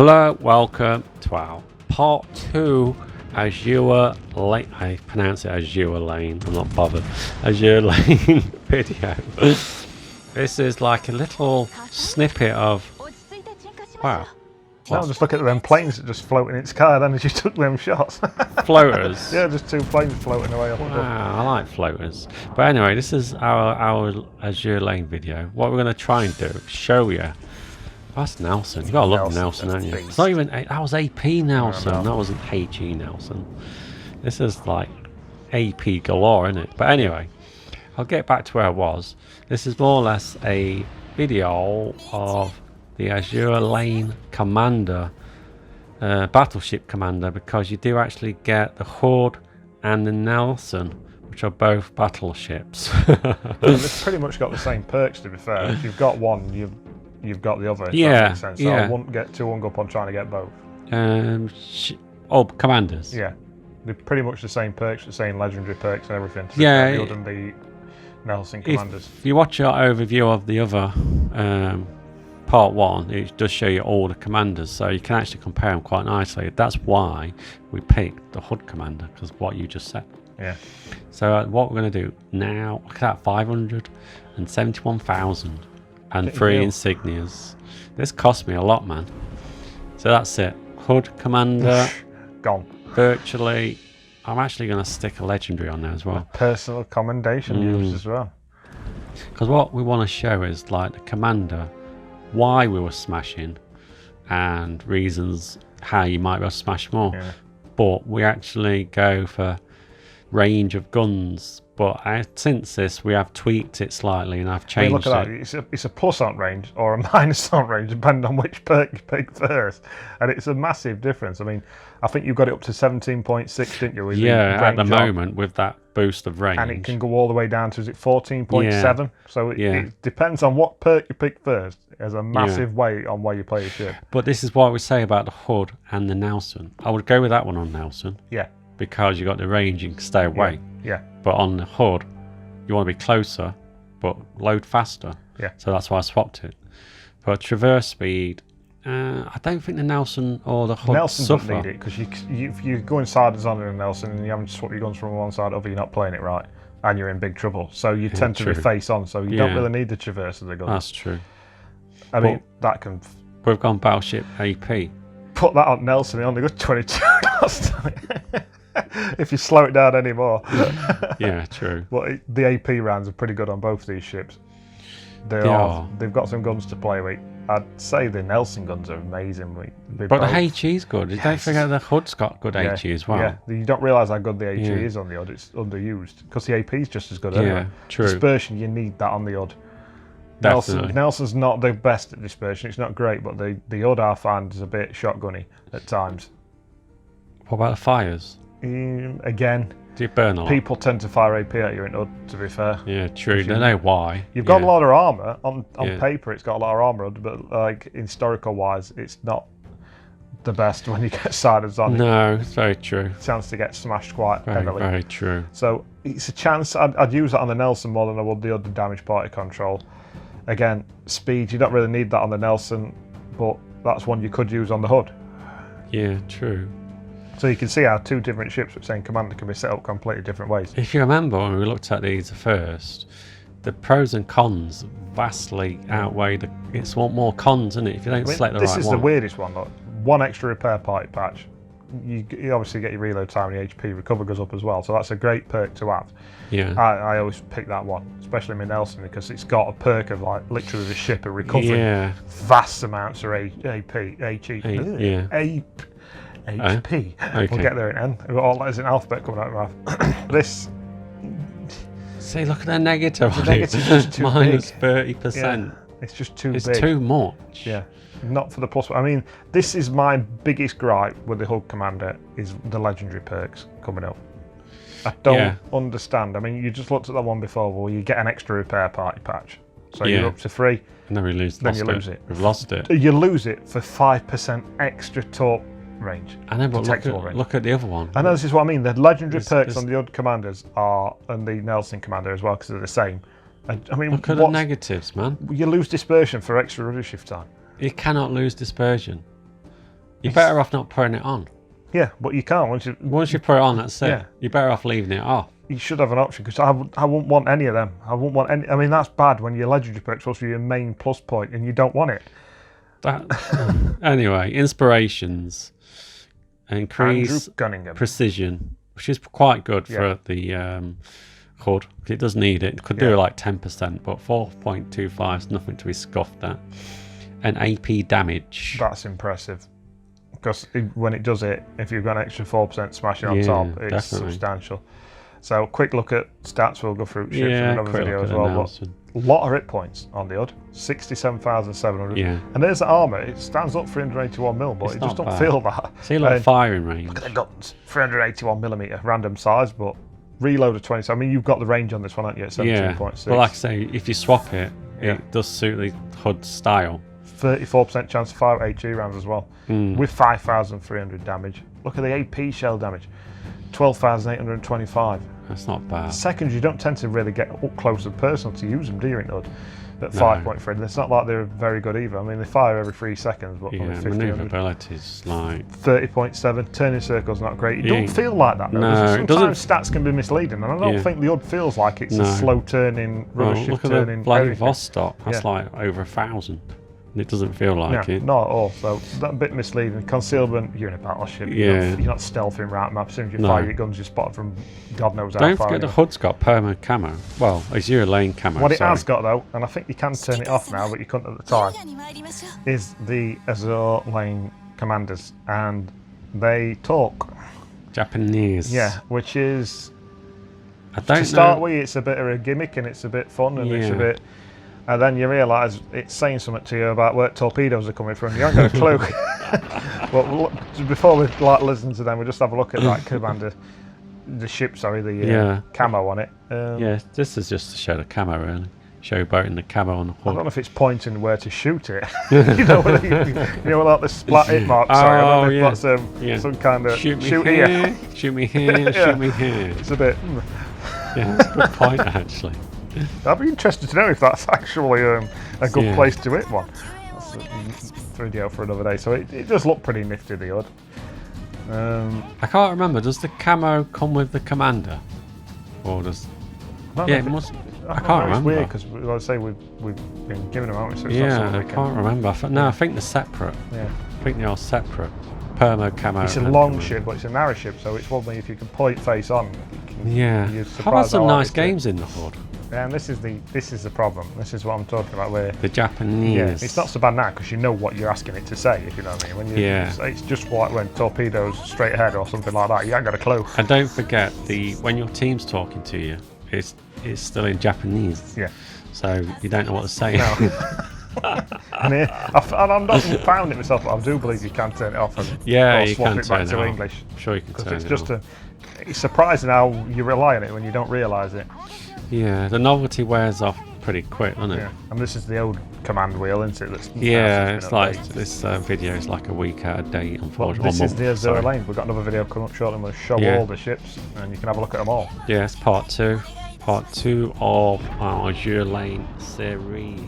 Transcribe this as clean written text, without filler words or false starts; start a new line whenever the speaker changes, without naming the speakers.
Hello, welcome to our part 2 Azur Lane. I pronounce it Azur Lane, I'm not bothered. Azur Lane video. This is like a little snippet of. Wow.
Well, just look at them planes that just float in its sky then as you took them shots.
Floaters.
Yeah, just two planes floating away.
Wow, I like floaters. But anyway, this is our Azur Lane video. What we're going to try and do is show you. That's Nelson. You gotta love Nelson, haven't you? It's not even. That was AP Nelson.
No.
That wasn't HE Nelson. This is like AP galore, isn't it? But anyway, I'll get back to where I was. This is more or less a video of the Azur Lane Commander, Battleship Commander, because you do actually get the Hood and the Nelson, which are both battleships.
They've pretty much got the same perks, to be fair. If you've got one, you've got the other. If that makes sense. So I wouldn't get too hung up on trying to get both.
Commanders.
Yeah, they're pretty much the same perks, the same legendary perks and everything.
Yeah.
The Hood and the Nelson Commanders.
If you watch our overview of the other part 1, it does show you all the commanders, so you can actually compare them quite nicely. That's why we picked the Hood Commander, because what you just said.
Yeah.
So what we're going to do now, look at that, 571,000 and 3 insignias. This cost me a lot, man. So that's it. Hood Commander.
Gone.
Virtually. I'm actually going to stick a legendary on there as well.
Personal commendation used as well.
Because what we want to show is like the commander, why we were smashing, and reasons how you might be able to smash more.
Yeah.
But we actually go for range of guns. But since this, we have tweaked it slightly, and I've changed
look at
it.
that. It's a plus on range or a minus on range, depending on which perk you pick first. And it's a massive difference. I mean, I think you got it up to 17.6, didn't you? With
at the moment, with that boost of range.
And it can go all the way down to, is it 14.7?
Yeah.
So it depends on what perk you pick first. There's a massive weight on where you play your ship.
But this is what we say about the Hood and the Nelson. I would go with that one on Nelson.
Yeah.
Because you got the range, you can stay away.
Yeah.
But on the Hood, you want to be closer, but load faster.
Yeah.
So that's why I swapped it. But traverse speed, I don't think the Nelson or the Hood
Nelson
suffer.
doesn't need it, because if you're going siders on in a Nelson and you haven't swapped your guns from one side to the other, you're not playing it right, and you're in big trouble. So you tend to be face on, so you don't really need the traverse of the guns.
That's true.
I mean, that can...
We've gone Battleship AP.
Put that on Nelson, he only got 22 cost on it. If you slow it down anymore.
Yeah, true.
But the AP rounds are pretty good on both these ships. They are. They've got some guns to play with. I'd say the Nelson guns are amazing.
But the HE's good. Yes. Don't forget the Hood's got good HE as well.
Yeah, you don't realise how good the HE is on the Hood. It's underused, because the AP's just as good anyway.
Yeah, true.
Dispersion, you need that on the Hood. Nelson's not the best at dispersion. It's not great, but the Hood I find is a bit shotgunny at times.
What about the fires?
Again,
do you burn a lot?
People tend to fire AP at you in Hood, to be fair.
Yeah, true. Don't know why.
You've got a lot of armour. On paper, it's got a lot of armour, but like historical-wise, it's not the best when you get siders on it.
No, it's very true.
Chance to get smashed quite heavily.
Very true.
So it's a chance. I'd use it on the Nelson more than I would the other damage party control. Again, speed, you don't really need that on the Nelson, but that's one you could use on the Hood.
Yeah, true.
So you can see how two different ships with the same commander can be set up completely different ways.
If you remember when we looked at these first, the pros and cons vastly outweigh the... It's more cons, isn't it? If you don't select the right one.
This is the weirdest one. Look, one extra repair party patch. You obviously get your reload time and your HP recover goes up as well, so that's a great perk to have.
Yeah.
I always pick that one, especially my Nelson, because it's got a perk of like literally the ship of recovering vast amounts of AP, HP. Okay. We'll get there in N. We've got all letters in alphabet coming out of our mouth. This.
See, look at the negative.
The negative's just too
minus
big.
30%.
Yeah, it's just too big.
It's too much.
Yeah. Not for the plus. I mean, this is my biggest gripe with the Hood Commander is the legendary perks coming up. I don't understand. I mean, you just looked at that one before where you get an extra repair party patch. So you're up to 3.
And then we lose it. We've lost it.
You lose it for 5% extra torque range.
I know, but look at the other one.
I know, this is what I mean. The legendary perks on the Hood Commanders are, and the Nelson Commander as well, because they're the same. I mean,
look at the negatives, man.
You lose dispersion for extra rudder shift time.
You cannot lose dispersion. You're better off not putting it on.
Yeah, but you can't.
Once you put it on, that's it.
Yeah.
You're better off leaving it off.
You should have an option, because I wouldn't want any of them. I wouldn't want any. I mean, that's bad when your legendary perk's supposed to be your main plus point and you don't want it.
Anyway, inspirations. Increase precision, which is quite good for the HUD. It does need it. It could do like 10%, but 4.25 is nothing to be scoffed at. And AP damage.
That's impressive. Because when it does it, if you've got an extra 4% smashing on top, it's substantial. So, quick look at stats. We'll go through ships in another video as well. But a lot of hit points on the HUD, 67,700.
Yeah.
And there's the armour. It stands up 381mm, but it just don't feel that.
See, like firing range.
Look at the guns, 381mm, random size, but reload of 20. I mean, you've got the range on this one, haven't you? At 17.6.
But like I say, if you swap it, it does suit the HUD style.
34% chance of 5 HE rounds as well, with 5,300 damage. Look at the AP shell damage, 12,825.
That's not bad.
Seconds, you don't tend to really get up close and personal to use them, do you, in HUD? At 5.3, it's not like they're very good either. I mean, they fire every 3 seconds, but only 50.
Maneuverability's like
30.7. Turning circle's not great. It don't feel like that, though.
No,
sometimes stats can be misleading, and I don't think the HUD feels like it's a slow turning, rubber shift
look at
turning.
the bloody Vostok. That's like over 1,000. It doesn't feel like it.
Not at all. So that's a bit misleading. Concealment, you're in a battleship. You're not stealthing right map. As soon as you fire your guns, you're spotted from God knows how far.
Don't forget the HUD's got perma camo. Well, Azur Lane camo.
What it has got, though, and I think you can turn it off now, but you couldn't at the time, is the Azur Lane commanders, and they talk
Japanese.
Yeah, which is
I don't
to start with, it's a bit of a gimmick and it's a bit fun and it's a bit. And then you realise it's saying something to you about where torpedoes are coming from. You haven't got a clue. But before we listen to them, we'll just have a look at that commander, the ship, the camo on it.
This is just to show the camo, really. Show both in the camo on the HUD.
I don't know if it's pointing where to shoot it. you know, like the splat hit mark. Sorry, I don't know if that's some kind of
shoot here, shoot me here, shoot me here.
It's a bit.
Yeah, that's a good point, actually.
I'd be interested to know if that's actually a good place to hit one. That's a video for another day. So it does look pretty nifty, the HUD.
I can't remember. Does the camo come with the commander, or does? It must. I can't remember.
It's weird because, like I say, we've been giving them out. So
I can't remember. I think they're separate.
Yeah.
I think they are separate. Permo camo.
It's a long ship, but it's a narrow ship, so it's one thing if you can point face on.
I've had some nice games in the HUD.
And this is the problem. This is what I'm talking about. Where
the Japanese.
Yeah, it's not so bad now because you know what you're asking it to say. If you know what I mean. It's just like when torpedoes straight ahead or something like that. You ain't got a clue.
And don't forget when your team's talking to you, it's still in Japanese.
Yeah.
So you don't know what to say.
No. And I'm not found it myself, but I do believe you can turn it off. Or
you
swap
can
it
turn
back
it
to
off.
English.
I'm sure you can turn it off.
It's surprising how you rely on it when you don't realise it.
Yeah, the novelty wears off pretty quick, doesn't it?
Yeah, and this is the old command wheel, isn't it?
It's like this video is like a week out of date, unfortunately.
Well, this is the Azur Lane. We've got another video coming up shortly. We'll show all the ships, and you can have a look at them all.
Yeah, it's part two of our Azur Lane series.